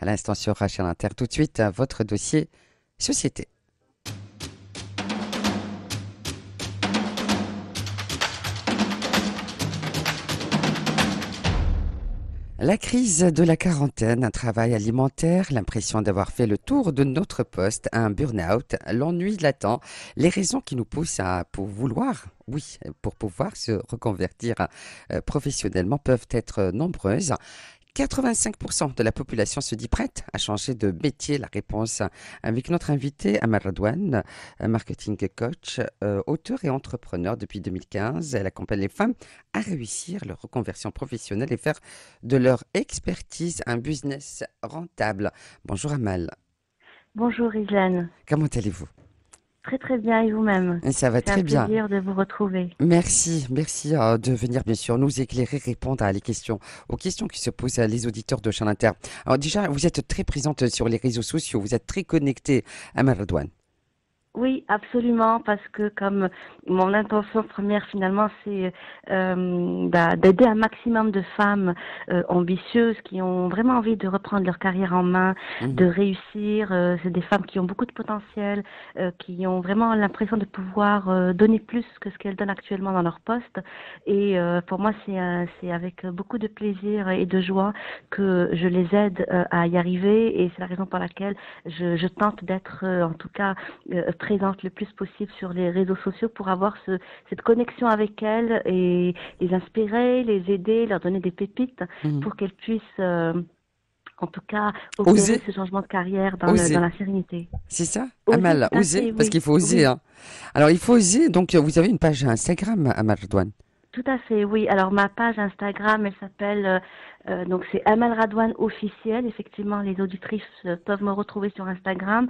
l'instant sur Rachel Inter. Tout de suite, votre dossier société. La crise de la quarantaine, un travail alimentaire, l'impression d'avoir fait le tour de notre poste, un burn-out, l'ennui latent, les raisons qui nous poussent pour pouvoir se reconvertir professionnellement peuvent être nombreuses. 85% de la population se dit prête à changer de métier. La réponse avec notre invité Amal Radouane, marketing coach, auteur et entrepreneur depuis 2015. Elle accompagne les femmes à réussir leur reconversion professionnelle et faire de leur expertise un business rentable. Bonjour Amal. Bonjour Islaine. Comment allez-vous? Très très bien et vous-même? Ça va C'est un très bien. plaisir de vous retrouver. Merci de venir bien sûr nous éclairer, répondre aux questions qui se posent à les auditeurs de Chaîne Inter. Alors déjà, vous êtes très présente sur les réseaux sociaux, vous êtes très connectée à Maradouane. Oui, absolument, parce que comme mon intention première finalement, c'est d'aider un maximum de femmes ambitieuses qui ont vraiment envie de reprendre leur carrière en main, de Mhm. réussir. C'est des femmes qui ont beaucoup de potentiel, qui ont vraiment l'impression de pouvoir donner plus que ce qu'elles donnent actuellement dans leur poste. Et pour moi, c'est avec beaucoup de plaisir et de joie que je les aide à y arriver. Et c'est la raison pour laquelle je tente d'être, en tout cas, présente le plus possible sur les réseaux sociaux pour avoir cette connexion avec elles et les inspirer, les aider, leur donner des pépites Mhm. pour qu'elles puissent, en tout cas, opérer Oser, ce changement de carrière dans oser, la sérénité. c'est ça, Oser, Amal, tout à oser, fait, parce oui, qu'il faut oser, oui. hein. Alors il faut oser, donc vous avez une page Instagram à Maradouane. Tout à fait, oui. Alors ma page Instagram, elle s'appelle donc c'est Amal Radouane officiel. Effectivement, les auditrices peuvent me retrouver sur Instagram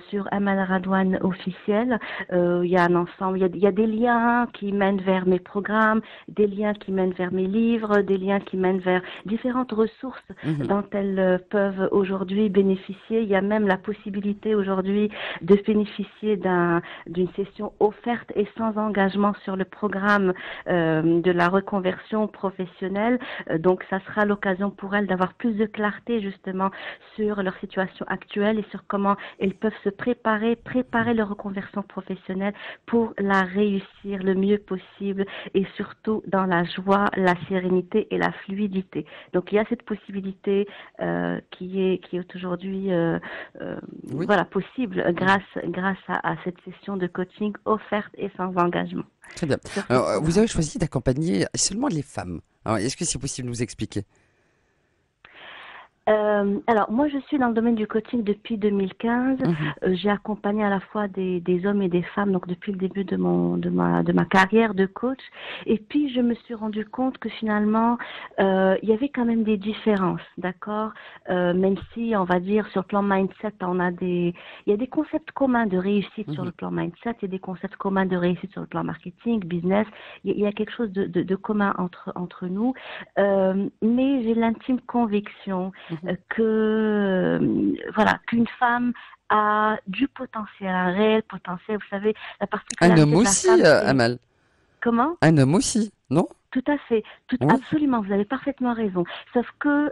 sur Amal Radouane officiel. Il y a un ensemble, il y a des liens qui mènent vers mes programmes, des liens qui mènent vers mes livres, des liens qui mènent vers différentes ressources Mhm. dont elles peuvent aujourd'hui bénéficier. Il y a même la possibilité aujourd'hui de bénéficier d'une session offerte et sans engagement sur le programme de la reconversion professionnelle. Donc, ça sera l'occasion pour elles d'avoir plus de clarté justement sur leur situation actuelle et sur comment elles peuvent se préparer leur reconversion professionnelle pour la réussir le mieux possible et surtout dans la joie, la sérénité et la fluidité. Donc, il y a cette possibilité qui est aujourd'hui Oui. voilà, possible grâce à cette session de coaching offerte et sans engagement Très bien. sur ce Alors, vous programme. avez choisi d'accompagner seulement les femmes. Alors, est-ce que c'est possible de nous expliquer? Alors, moi, je suis dans le domaine du coaching depuis 2015. Mhm. J'ai accompagné à la fois des hommes et des femmes, donc depuis le début de ma carrière de coach. Et puis, je me suis rendu compte que finalement, il y avait quand même des différences, d'accord? Même si, on va dire, sur le plan mindset, il y a des concepts communs de réussite sur Mhm. le plan mindset, il y a des concepts communs de réussite sur le plan marketing, business. Il y a quelque chose de commun entre nous. Mais j'ai l'intime conviction Mhm. que voilà qu'une femme a du potentiel, un réel potentiel. Vous savez, la Un particularité homme de la aussi, femme, c'est Amal. comment? Un homme aussi, non? Tout à fait, Oui. absolument, vous avez parfaitement raison. Sauf que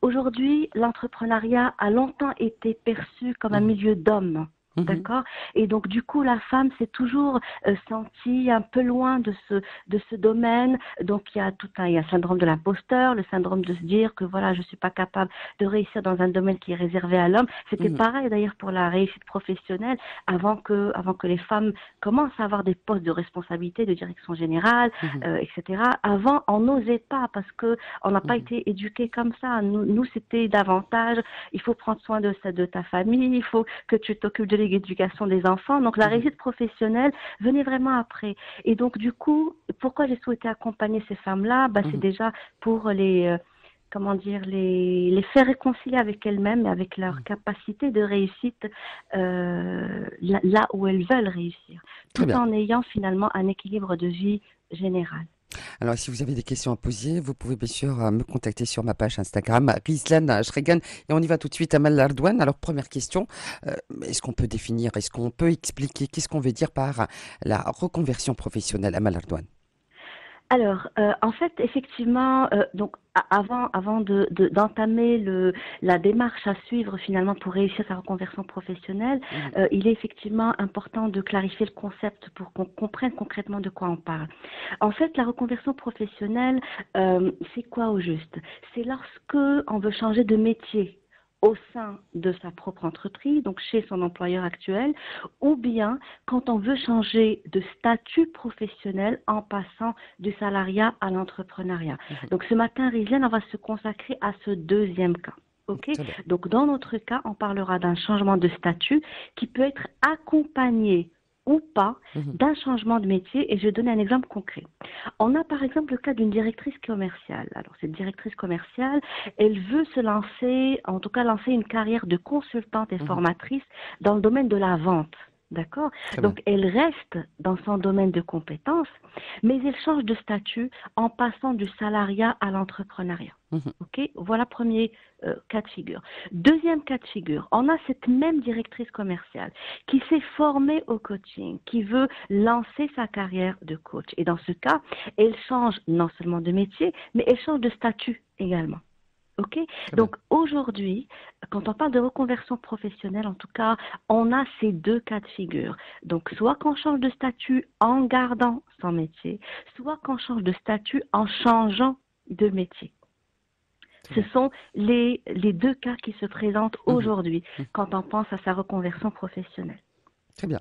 aujourd'hui, l'entrepreneuriat a longtemps été perçu comme un Mhm. milieu d'hommes. Mhm. D'accord? Et donc, du coup, la femme s'est toujours sentie un peu loin de ce domaine. Donc, il y a un syndrome de l'imposteur, le syndrome de se dire que voilà, je suis pas capable de réussir dans un domaine qui est réservé à l'homme. C'était Mhm. pareil d'ailleurs pour la réussite professionnelle avant que les femmes commencent à avoir des postes de responsabilité, de direction générale, Mhm. etc. Avant, on n'osait pas parce que on n'a pas Mhm. été éduqués comme ça. Nous, c'était davantage, il faut prendre soin de ta famille, il faut que tu t'occupes de l'éducation des enfants. Donc, la Mhm. réussite professionnelle venait vraiment après. Et donc, du coup, pourquoi j'ai souhaité accompagner ces femmes-là? C'est Mhm. déjà pour comment dire, les faire réconcilier avec elles-mêmes et avec leur Mhm. capacité de réussite là où elles veulent réussir, Très tout bien. en ayant finalement un équilibre de vie général. Alors, si vous avez des questions à poser, vous pouvez bien sûr me contacter sur ma page Instagram, Rizlan Shregan. Et on y va tout de suite à Amal Ardouane. Alors, première question, est-ce qu'on peut expliquer, qu'est-ce qu'on veut dire par la reconversion professionnelle, Amal Ardouane? En fait, effectivement, d'entamer la démarche à suivre finalement pour réussir sa reconversion professionnelle, Mhm, il est effectivement important de clarifier le concept pour qu'on comprenne concrètement de quoi on parle. En fait, la reconversion professionnelle, c'est quoi au juste? C'est lorsque on veut changer de métier au sein de sa propre entreprise, donc chez son employeur actuel, ou bien quand on veut changer de statut professionnel en passant du salariat à l'entrepreneuriat. mhm. Donc ce matin, Rislaine, on va se consacrer à ce deuxième cas. OK? Très bien. Donc dans notre cas, on parlera d'un changement de statut qui peut être accompagné ou pas Mhm, d'un changement de métier et je vais donner un exemple concret. On a par exemple le cas d'une directrice commerciale. Alors cette directrice commerciale, elle veut se lancer, en tout cas lancer une carrière de consultante et mhm. formatrice dans le domaine de la vente. D'accord? Très bien. Donc, elle reste dans son domaine de compétences, mais elle change de statut en passant du salariat à l'entrepreneuriat. Mhm, OK? Voilà premier cas de figure. Deuxième cas de figure, on a cette même directrice commerciale qui s'est formée au coaching, qui veut lancer sa carrière de coach. Et dans ce cas, elle change non seulement de métier, mais elle change de statut également. OK? très bien. Donc aujourd'hui, quand on parle de reconversion professionnelle, en tout cas, on a ces deux cas de figure. Donc soit qu'on change de statut en gardant son métier, soit qu'on change de statut en changeant de métier. Très Ce bien. sont les deux cas qui se présentent Mhm, aujourd'hui mhm. quand on pense à sa reconversion professionnelle. Très bien.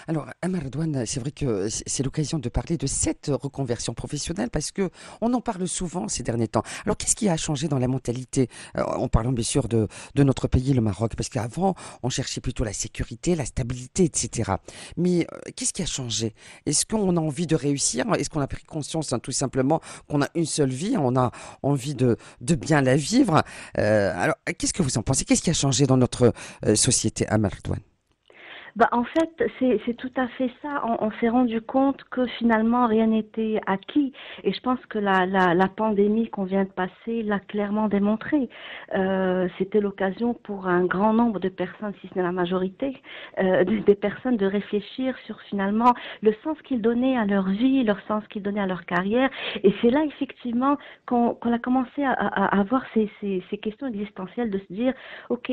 Alors, Amar Douane, c'est vrai que c'est l'occasion de parler de cette reconversion professionnelle parce que on en parle souvent ces derniers temps. Alors, qu'est-ce qui a changé dans la mentalité en parlant bien sûr de notre pays, le Maroc, parce qu'avant, on cherchait plutôt la sécurité, la stabilité, etc. Mais qu'est-ce qui a changé? Est-ce qu'on a envie de réussir? Est-ce qu'on a pris conscience tout simplement qu'on a une seule vie, on a envie de bien la vivre? Alors, qu'est-ce que vous en pensez? Qu'est-ce qui a changé dans notre société, Amar Douane? Bah, en fait, c'est tout à fait ça. On s'est rendu compte que finalement, rien n'était acquis. Et je pense que la pandémie qu'on vient de passer l'a clairement démontré. C'était l'occasion pour un grand nombre de personnes, si ce n'est la majorité, des personnes de réfléchir sur finalement le sens qu'ils donnaient à leur vie, leur sens qu'ils donnaient à leur carrière. Et c'est là, effectivement, qu'on a commencé à avoir ces questions existentielles de se dire, OK,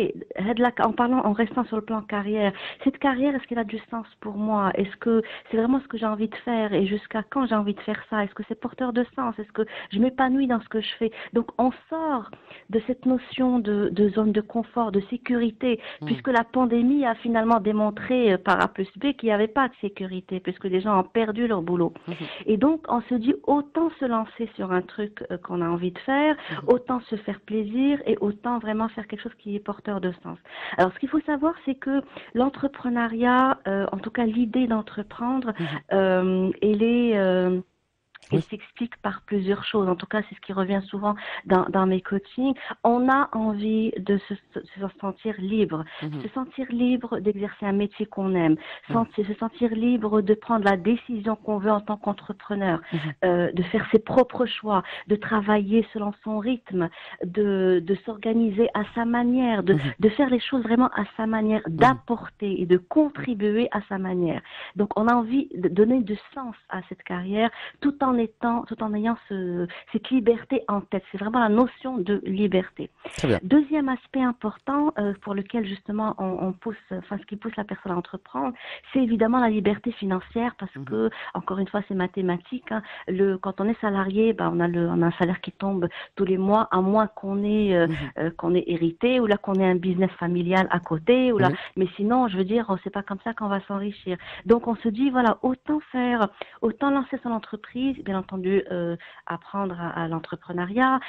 en parlant, en restant sur le plan carrière, cette carrière, est-ce qu'elle a du sens pour moi? Est-ce que c'est vraiment ce que j'ai envie de faire? Et jusqu'à quand j'ai envie de faire ça? Est-ce que c'est porteur de sens? Est-ce que je m'épanouis dans ce que je fais? Donc, on sort de cette notion de zone de confort, de sécurité, Mhm, puisque la pandémie a finalement démontré par A plus B qu'il n'y avait pas de sécurité, puisque les gens ont perdu leur boulot. mhm, Et donc, on se dit autant se lancer sur un truc qu'on a envie de faire, mhm, autant se faire plaisir et autant vraiment faire quelque chose qui est porteur de sens. Alors, ce qu'il faut savoir, c'est que l'entrepreneuriat, en tout cas l'idée d'entreprendre, mhm. elle Oui. s'explique par plusieurs choses. En tout cas, c'est ce qui revient souvent dans mes coachings. On a envie de se sentir libre, Mhm, se sentir libre d'exercer un métier qu'on aime, mhm, se sentir libre de prendre la décision qu'on veut en tant qu'entrepreneur, mhm, de faire ses propres choix, de travailler selon son rythme, de s'organiser à sa manière, mhm, de faire les choses vraiment à sa manière, mhm. d'apporter et de contribuer à sa manière. Donc, on a envie de donner du sens à cette carrière tout en ayant cette liberté en tête. C'est vraiment la notion de liberté. Très bien. Deuxième aspect important pour lequel justement on pousse, enfin ce qui pousse la personne à entreprendre, c'est évidemment la liberté financière parce Mhm, que encore une fois c'est mathématique. Hein, quand on est salarié, ben, on a un salaire qui tombe tous les mois, à moins mhm. qu'on ait hérité ou là qu'on ait un business familial à côté ou là. Oui. Mais sinon, je veux dire, c'est pas comme ça qu'on va s'enrichir. Donc on se dit voilà, autant lancer son entreprise, bien entendu apprendre à l'entrepreneuriat,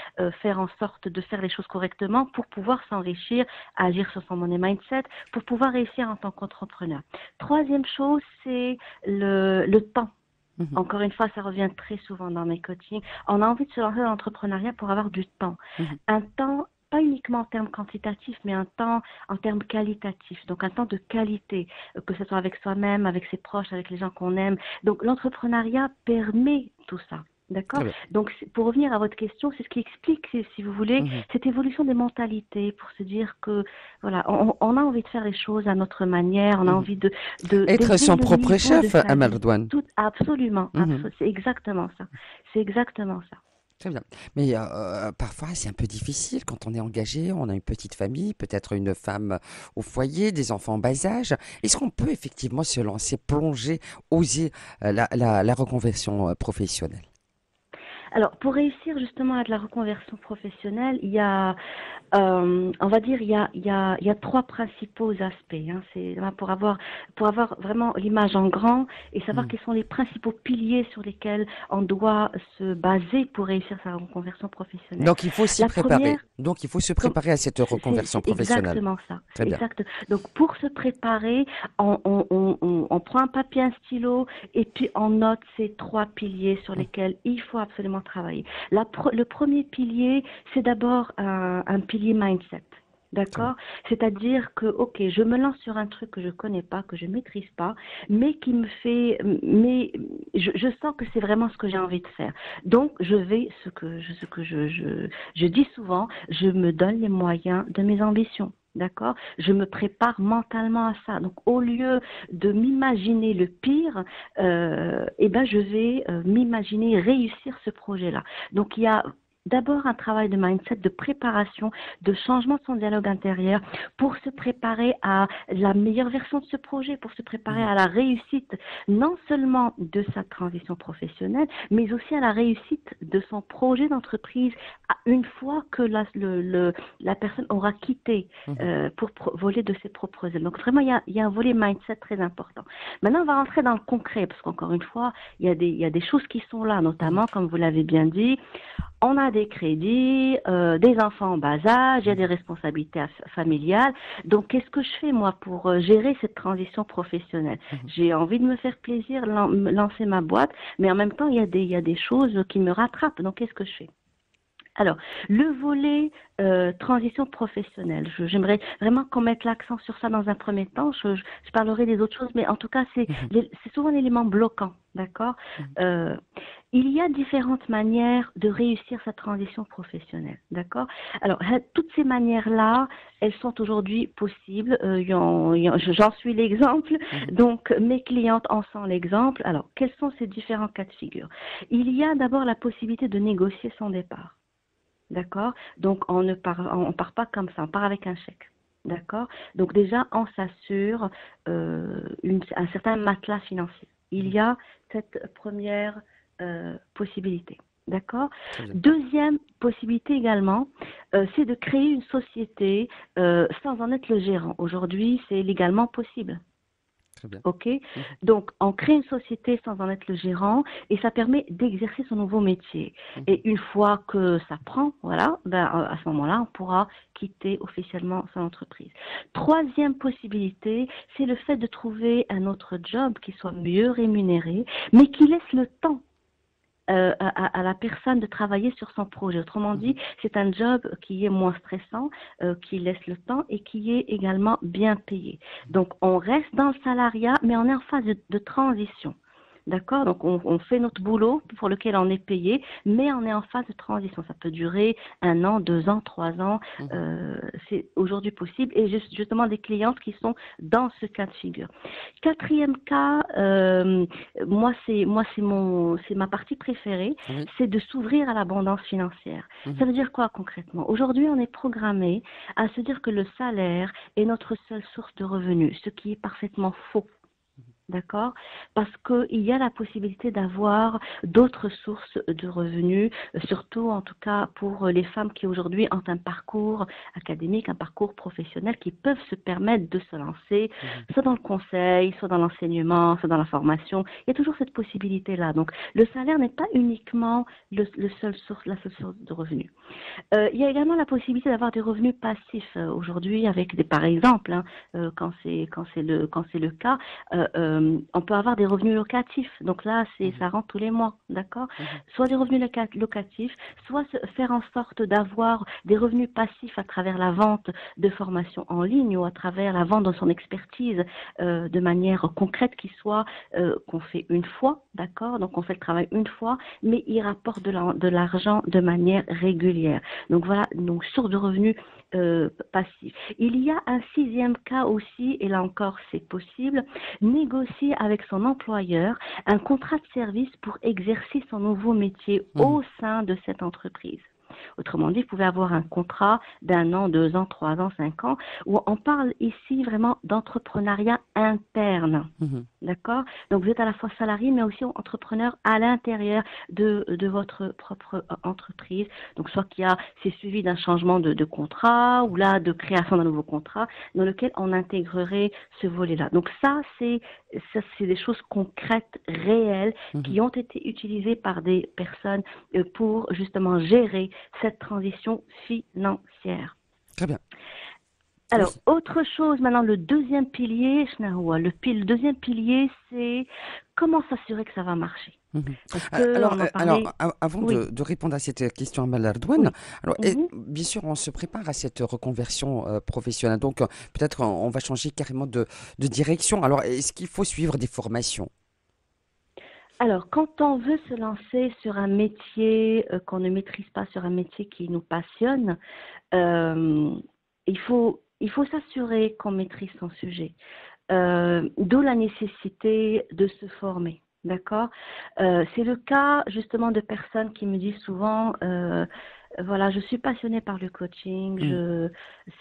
faire en sorte de faire les choses correctement pour pouvoir s'enrichir, agir sur son money mindset, pour pouvoir réussir en tant qu'entrepreneur. Troisième chose, c'est le temps. Mhm, Encore une fois, ça revient très souvent dans mes coachings. On a envie de se lancer dans l'entrepreneuriat pour avoir du temps. mhm. Un temps, pas uniquement en termes quantitatifs, mais un temps en termes qualitatifs. Donc un temps de qualité, que ce soit avec soi-même, avec ses proches, avec les gens qu'on aime. Donc l'entrepreneuriat permet tout ça. D'accord? Très bien. Donc, pour revenir à votre question, c'est ce qui explique, si vous voulez, Mhm. cette évolution des mentalités pour se dire que, voilà, on a envie de faire les choses à notre manière, on a Mhm. envie Être d'élever son le propre niveau de chef, sa Amal vie. Redouane. Tout, absolument, Mhm. c'est exactement ça. C'est exactement ça. Très bien. Mais parfois, c'est un peu difficile quand on est engagé, on a une petite famille, peut-être une femme au foyer, des enfants en bas âge. Est-ce qu'on peut effectivement se lancer, plonger, oser la reconversion professionnelle? Alors, pour réussir justement à de la reconversion professionnelle, il y a on va dire, il y a trois principaux aspects. Hein. C'est là, pour avoir vraiment l'image en grand et savoir Mhm. quels sont les principaux piliers sur lesquels on doit se baser pour réussir sa reconversion professionnelle. Donc, il faut s'y La préparer. première, Donc, il faut se comme préparer à cette reconversion c'est professionnelle. exactement ça. Très bien. Exact. Donc pour se préparer, on prend un papier, un stylo et puis on note ces trois piliers sur Mhm. lesquels il faut absolument travailler. Le premier pilier, c'est d'abord un pilier mindset. Très bien. D'accord? C'est-à-dire que, ok, je me lance sur un truc que je connais pas, que je maîtrise pas, mais qui me fait, mais je sens que c'est vraiment ce que j'ai envie de faire. Donc, je vais, je dis souvent, je me donne les moyens de mes ambitions. D'accord? Je me prépare mentalement à ça. Donc, au lieu de m'imaginer le pire, eh ben, je vais m'imaginer réussir ce projet-là. Donc, il y a d'abord un travail de mindset, de préparation, de changement de son dialogue intérieur pour se préparer à la meilleure version de ce projet, pour se préparer Mhm. à la réussite non seulement de sa transition professionnelle, mais aussi à la réussite de son projet d'entreprise une fois que la personne aura quitté Mhm. pour voler de ses propres ailes. Donc vraiment, il y a un volet mindset très important. Maintenant, on va rentrer dans le concret, parce qu'encore une fois, il y a des choses qui sont là, Mhm. notamment, comme vous l'avez bien dit, on a des crédits, des enfants en bas âge, il y a des Mhm. responsabilités familiales. Donc, qu'est-ce que je fais, moi, pour gérer cette transition professionnelle? Mhm. J'ai envie de me faire plaisir, lancer ma boîte, mais en même temps, il y a des choses qui me rattrapent. Donc, qu'est-ce que je fais? Alors, le volet transition professionnelle, j'aimerais vraiment qu'on mette l'accent sur ça dans un premier temps. Je parlerai des autres choses, mais en tout cas, Mhm. c'est souvent un élément bloquant, d'accord? Mhm. euh, il y a différentes manières de réussir sa transition professionnelle, d'accord? Alors, toutes ces manières-là, elles sont aujourd'hui possibles. J'en suis l'exemple, Mhm. donc mes clientes en sont l'exemple. Alors, quels sont ces différents cas de figure? Il y a d'abord la possibilité de négocier son départ. D'accord? Donc, on part pas comme ça, on part avec un chèque. D'accord? Donc, déjà, on s'assure un certain matelas financier. Il Mhm. y a cette première possibilité. D'accord? Très bien. Deuxième possibilité également, c'est de créer une société sans en être le gérant. Aujourd'hui, c'est légalement possible. Très bien. OK? Mhm. Donc, on crée une société sans en être le gérant et ça permet d'exercer son nouveau métier. Mhm. Et une fois que ça prend, voilà, ben, à ce moment-là, on pourra quitter officiellement son entreprise. Troisième possibilité, c'est le fait de trouver un autre job qui soit mieux rémunéré, mais qui laisse le temps à la personne de travailler sur son projet. Autrement dit, Mhm. c'est un job qui est moins stressant, qui laisse le temps et qui est également bien payé. Donc, on reste dans le salariat, mais on est en phase de transition. D'accord? Donc, on fait notre boulot pour lequel on est payé, mais on est en phase de transition. Ça peut durer 1 an, 2 ans, 3 ans. Mhm. Euh, c'est aujourd'hui possible. Et justement, des clientes qui sont dans ce cas de figure. Quatrième cas, c'est ma partie préférée, Oui. c'est de s'ouvrir à l'abondance financière. Mhm. Ça veut dire quoi concrètement? Aujourd'hui, on est programmé à se dire que le salaire est notre seule source de revenus, ce qui est parfaitement faux. D'accord? Parce qu'il y a la possibilité d'avoir d'autres sources de revenus, surtout en tout cas pour les femmes qui aujourd'hui ont un parcours académique, un parcours professionnel, qui peuvent se permettre de se lancer, Mhm. soit dans le conseil, soit dans l'enseignement, soit dans la formation. Il y a toujours cette possibilité-là. Donc le salaire n'est pas uniquement la seule source de revenus. Il y a également la possibilité d'avoir des revenus passifs aujourd'hui avec par exemple, hein, quand c'est le cas, on peut avoir des revenus locatifs. Donc là, ça rentre tous les mois, d'accord? Mhm. Soit des revenus locatifs, soit faire en sorte d'avoir des revenus passifs à travers la vente de formations en ligne ou à travers la vente de son expertise de manière concrète qui soit qu'on fait une fois, d'accord? Donc on fait le travail une fois, mais il rapporte de l'argent de manière régulière. Donc voilà, donc source de revenus passifs. Il y a un sixième cas aussi, et là encore c'est possible, négocier avec son employeur un contrat de service pour exercer son nouveau métier Mhm. au sein de cette entreprise. Autrement dit, vous pouvez avoir un contrat d'un an, 2 ans, 3 ans, 5 ans, où on parle ici vraiment d'entrepreneuriat interne. Mhm. D'accord? Donc, vous êtes à la fois salarié, mais aussi entrepreneur à l'intérieur de votre propre entreprise. Donc, soit c'est suivi d'un changement de contrat ou là, de création d'un nouveau contrat dans lequel on intégrerait ce volet-là. Donc, ça, c'est des choses concrètes, réelles, Mhm. qui ont été utilisées par des personnes pour justement gérer cette transition financière. Très bien. Alors, Oui. autre chose, maintenant, le deuxième pilier, le deuxième pilier, c'est comment s'assurer que ça va marcher. Mhm. Parce que Alors, on en parlait, avant oui, de répondre à cette question à Malardouane, oui. alors, Mhm. bien sûr, on se prépare à cette reconversion professionnelle. Donc, peut-être on va changer carrément de direction. Alors, est-ce qu'il faut suivre des formations? Alors, quand on veut se lancer sur un métier qu'on ne maîtrise pas, sur un métier qui nous passionne, euh, il faut s'assurer qu'on maîtrise son sujet. D'où la nécessité de se former. D'accord? C'est le cas justement de personnes qui me disent souvent, voilà, je suis passionnée par le coaching, Mhm.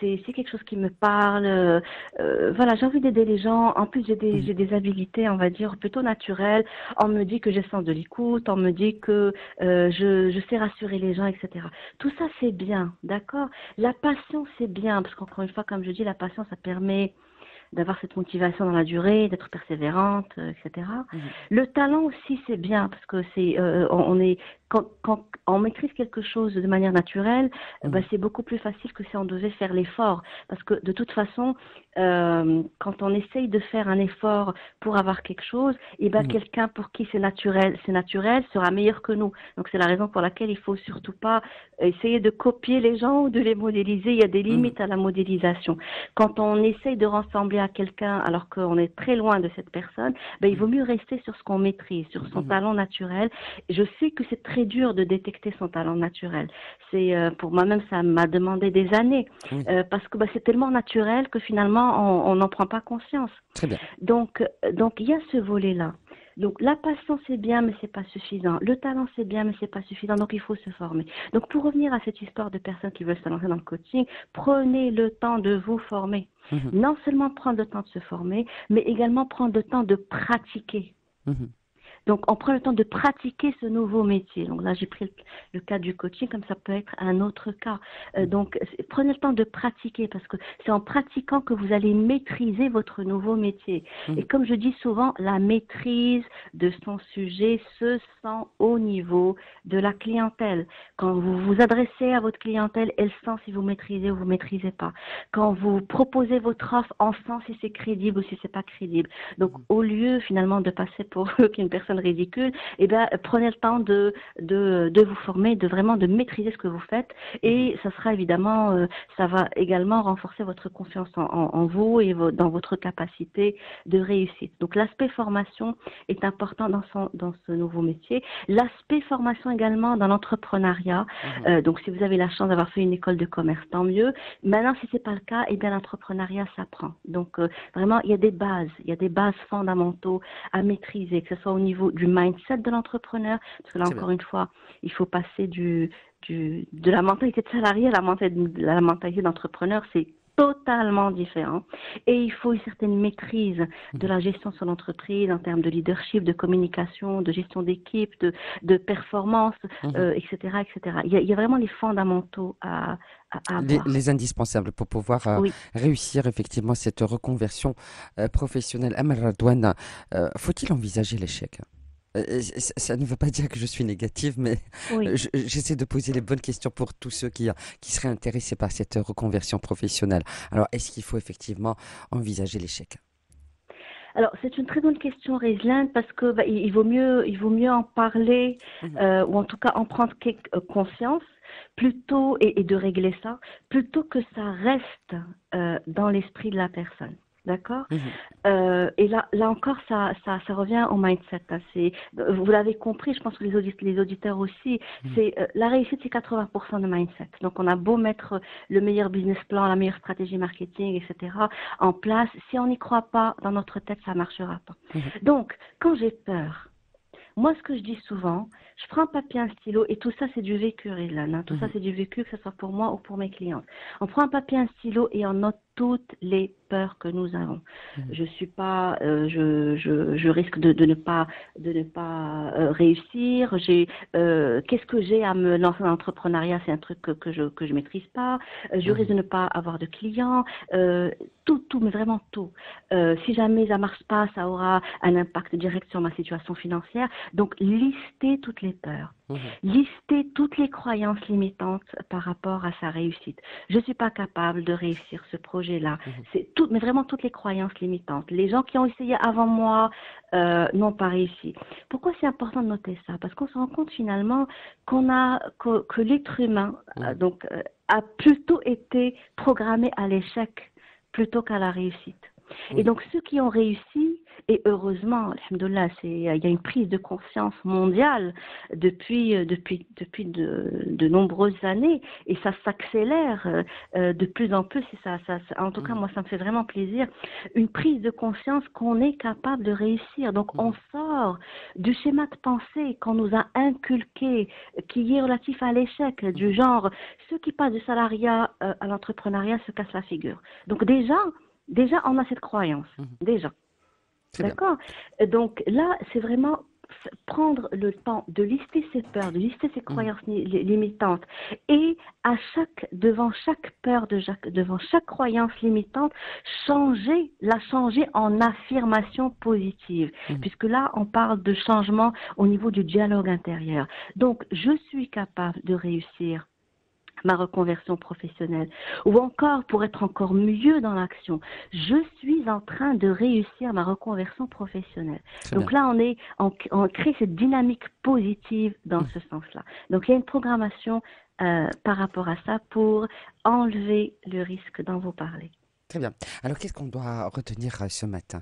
c'est quelque chose qui me parle, voilà, j'ai envie d'aider les gens. En plus, j'ai des, Mhm. j'ai des habilités, on va dire, plutôt naturelles. On me dit que j'ai le sens de l'écoute, on me dit que je sais rassurer les gens, etc. Tout ça, c'est bien, d'accord? La passion, c'est bien, parce qu'encore une fois, comme je dis, la passion, ça permet d'avoir cette motivation dans la durée, d'être persévérante, etc. Mhm. Le talent aussi, c'est bien parce que quand on maîtrise quelque chose de manière naturelle, bah, Mhm. c'est beaucoup plus facile que si on devait faire l'effort. Parce que de toute façon, quand on essaye de faire un effort pour avoir quelque chose, et ben Mhm. quelqu'un pour qui c'est naturel sera meilleur que nous. Donc c'est la raison pour laquelle il faut surtout pas essayer de copier les gens ou de les modéliser. Il y a des Mhm. limites à la modélisation. Quand on essaye de ressembler à quelqu'un alors qu'on est très loin de cette personne, ben, il vaut mieux rester sur ce qu'on maîtrise, sur son Mhm. talent naturel. Je sais que c'est très dur de détecter son talent naturel. Pour moi-même, ça m'a demandé des années Oui, parce que ben, c'est tellement naturel que finalement, on n'en prend pas conscience. très bien. Donc, il y a ce volet-là. Donc, la passion, c'est bien, mais c'est pas suffisant. Le talent, c'est bien, mais c'est pas suffisant. Donc, il faut se former. Donc, pour revenir à cette histoire de personnes qui veulent se lancer dans le coaching, prenez le temps de vous former. Mhm. Non seulement prendre le temps de se former, mais également prendre le temps de pratiquer. Mhm. Donc, on prend le temps de pratiquer ce nouveau métier. Donc là, j'ai pris le cas du coaching, comme ça peut être un autre cas. Mhm. Donc, prenez le temps de pratiquer parce que c'est en pratiquant que vous allez maîtriser votre nouveau métier. Et Mhm. comme je dis souvent, la maîtrise de son sujet se sent au niveau de la clientèle. Quand vous vous adressez à votre clientèle, elle sent si vous maîtrisez ou vous maîtrisez pas. Quand vous proposez votre offre, on sent si c'est crédible ou si c'est pas crédible. Donc, Mhm. au lieu finalement de passer pour une personne ridicule, eh ben, prenez le temps de vous former, de maîtriser ce que vous faites, Mhm. et ça sera évidemment, ça va également renforcer votre confiance en vous et dans votre capacité de réussite. Donc, l'aspect formation est important dans ce nouveau métier. L'aspect formation également dans l'entrepreneuriat. Mhm. Donc, si vous avez la chance d'avoir fait une école de commerce, tant mieux. Maintenant, si c'est pas le cas, eh bien, l'entrepreneuriat s'apprend. Donc, vraiment, il y a des bases fondamentaux à maîtriser, que ce soit au niveau du mindset de l'entrepreneur, parce que là, Très bien. encore une fois, il faut passer de la mentalité de salarié à la mentalité d'entrepreneur, c'est totalement différent. Et il faut une certaine maîtrise de Mhm. la gestion sur l'entreprise en termes de leadership, de communication, de gestion d'équipe, de performance, Mhm. etc., etc. Il y a vraiment les fondamentaux à avoir. Les indispensables pour pouvoir Oui. réussir effectivement cette reconversion professionnelle. Amel Radouane, faut-il envisager l'échec? Ça ne veut pas dire que je suis négative, mais Oui. j'essaie de poser les bonnes questions pour tous ceux qui seraient intéressés par cette reconversion professionnelle. Alors, est-ce qu'il faut effectivement envisager l'échec? Alors, c'est une très bonne question, Résline, parce que il vaut mieux en parler, Mhm, ou en tout cas en prendre conscience, plutôt et de régler ça, plutôt que ça reste dans l'esprit de la personne. D'accord? mhm, Et là encore, ça revient au mindset, hein. Vous l'avez compris, je pense que les auditeurs aussi, mhm, la réussite, c'est 80% de mindset. Donc, on a beau mettre le meilleur business plan, la meilleure stratégie marketing, etc. en place, si on n'y croit pas dans notre tête, ça marchera pas. mhm, Donc, quand j'ai peur, moi, ce que je dis souvent, je prends un papier, un stylo, et tout ça, c'est du vécu, Rizlan, hein. Tout ça, mhm, c'est du vécu, que ce soit pour moi ou pour mes clients. On prend un papier, un stylo, et on note toutes les peurs que nous avons. mhm, Je suis pas, je risque de ne pas réussir. Qu'est-ce que j'ai à me lancer dans l'entrepreneuriat? C'est un truc que je maîtrise pas. Je risque mhm, de ne pas avoir de clients. Tout, mais vraiment tout. Si jamais ça marche pas, ça aura un impact direct sur ma situation financière. Donc, listez toutes les peurs. mhm, Listez toutes les croyances limitantes par rapport à sa réussite. Je ne suis pas capable de réussir ce projet-là. mhm, C'est tout, mais vraiment toutes les croyances limitantes. Les gens qui ont essayé avant moi n'ont pas réussi. Pourquoi c'est important de noter ça? Parce qu'on se rend compte finalement que l'être humain mhm. a plutôt été programmé à l'échec plutôt qu'à la réussite. Et Oui. donc ceux qui ont réussi, et heureusement, alhamdoulilah, il y a une prise de conscience mondiale depuis de nombreuses années, et ça s'accélère de plus en plus. Et en tout cas, Mhm, moi, ça me fait vraiment plaisir, une prise de conscience qu'on est capable de réussir. Donc, on mhm, sort du schéma de pensée qu'on nous a inculqué, qui est relatif à l'échec, du mhm, genre, ceux qui passent du salariat à l'entrepreneuriat se cassent la figure. Donc, déjà, on a cette croyance. mhm. Déjà. Très bien. D'accord? Donc là, c'est vraiment prendre le temps de lister ses peurs, de lister ses Mhm, croyances limitantes et devant chaque peur, devant chaque croyance limitante, la changer en affirmation positive. mhm. Puisque là, on parle de changement au niveau du dialogue intérieur. Donc, je suis capable de réussir ma reconversion professionnelle, ou encore pour être encore mieux dans l'action, je suis en train de réussir ma reconversion professionnelle. Très Donc bien. là, on crée cette dynamique positive dans Mhm. ce sens-là. Donc il y a une programmation par rapport à ça pour enlever le risque dont vous parlez. Très bien. Alors, qu'est-ce qu'on doit retenir ce matin?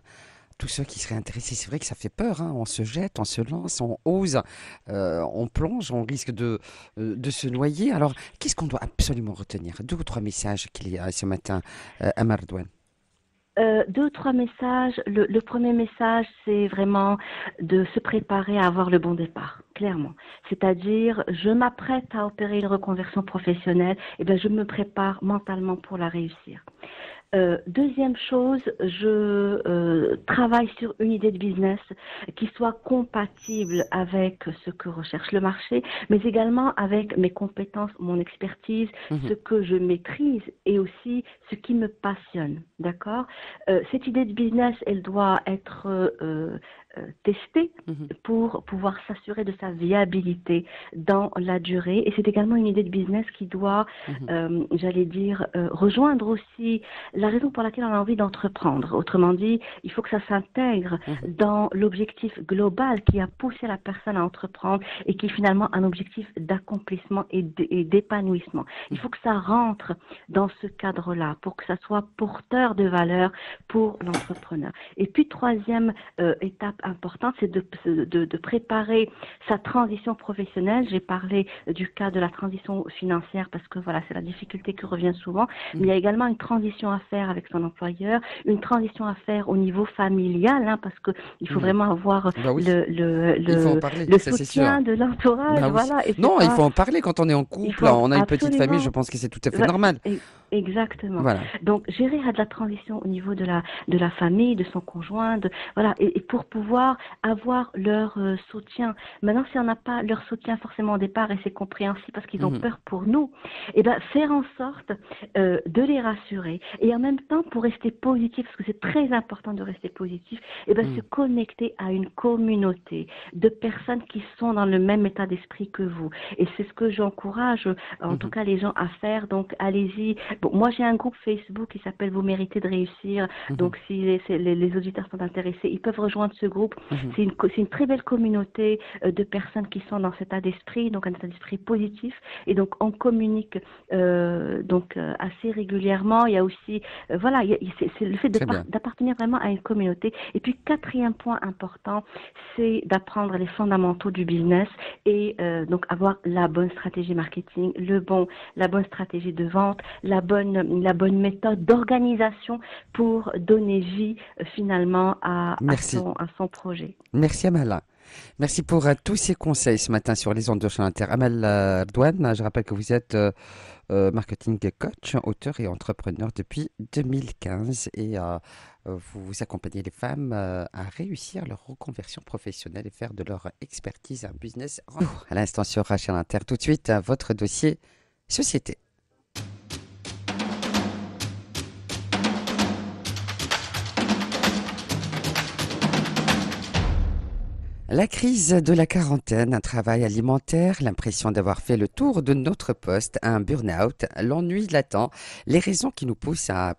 Tous ceux qui seraient intéressés, c'est vrai que ça fait peur, hein. On se jette, on se lance, on ose, on plonge, on risque de se noyer. Alors, qu'est-ce qu'on doit absolument retenir? Deux ou trois messages qu'il y a ce matin, Amar Douane. Deux, trois messages. Le premier message, c'est vraiment de se préparer à avoir le bon départ, clairement. C'est-à-dire, je m'apprête à opérer une reconversion professionnelle, et bien je me prépare mentalement pour la réussir. Deuxième chose, je travaille sur une idée de business qui soit compatible avec ce que recherche le marché, mais également avec mes compétences, mon expertise, Mhm, ce que je maîtrise et aussi ce qui me passionne. D'accord? Cette idée de business, elle doit être testée mhm, pour pouvoir s'assurer de sa viabilité dans la durée. Et c'est également une idée de business qui doit, mhm, j'allais dire, rejoindre aussi la raison pour laquelle on a envie d'entreprendre. Autrement dit, il faut que ça s'intègre mhm, dans l'objectif global qui a poussé la personne à entreprendre et qui est finalement un objectif d'accomplissement et d'épanouissement. Il mhm. faut que ça rentre dans ce cadre-là pour que ça soit porteur de valeur pour l'entrepreneur. Et puis, troisième étape importante, c'est de préparer sa transition professionnelle. J'ai parlé du cas de la transition financière parce que voilà, c'est la difficulté qui revient souvent, mais il y Mhm. a également une transition à faire avec son employeur, une transition à faire au niveau familial, hein, parce que il faut Mhm. vraiment avoir Bah oui, il faut en parler, le ça c'est sûr. soutien de l'entourage, Bah oui. voilà, et c'est Non, il pas, faut en parler quand on est en il couple, faut on a une petite famille, je absolument. pense que c'est tout à fait Va- normal. Exactement. Voilà. Donc, gérer de la transition au niveau de la famille, de son conjoint, voilà, et pour pouvoir avoir leur soutien. Maintenant, si on n'a pas leur soutien forcément au départ, et c'est compréhensible parce qu'ils ont Mhm, peur pour nous, eh ben, faire en sorte de les rassurer. Et en même temps, pour rester positif, parce que c'est très important de rester positif, eh ben, se mhm, connecter à une communauté de personnes qui sont dans le même état d'esprit que vous. Et c'est ce que j'encourage, en tout mhm, cas, les gens à faire. Donc, allez-y, Bon, moi, j'ai un groupe Facebook qui s'appelle Vous méritez de réussir. Mhm, Donc, si les auditeurs sont intéressés, ils peuvent rejoindre ce groupe. mhm. C'est une très belle communauté de personnes qui sont dans cet état d'esprit, donc un état d'esprit positif. Et donc, on communique assez régulièrement. Il y a aussi, voilà, c'est le fait Très bien. d'appartenir vraiment à une communauté. Et puis, quatrième point important, c'est d'apprendre les fondamentaux du business et donc avoir la bonne stratégie marketing, la bonne stratégie de vente, la bonne méthode d'organisation pour donner vie finalement Merci. à son projet. Merci Amala. Merci pour tous ces conseils ce matin sur les ondes de Chant Inter. Amal Rdouane, je rappelle que vous êtes marketing coach, auteur et entrepreneur depuis 2015 et vous accompagnez les femmes à réussir leur reconversion professionnelle et faire de leur expertise un business. À l'instant sur Chant Inter, tout de suite, votre dossier société. La crise de la quarantaine, un travail alimentaire, l'impression d'avoir fait le tour de notre poste, un burn-out, l'ennui latent, les raisons qui nous poussent à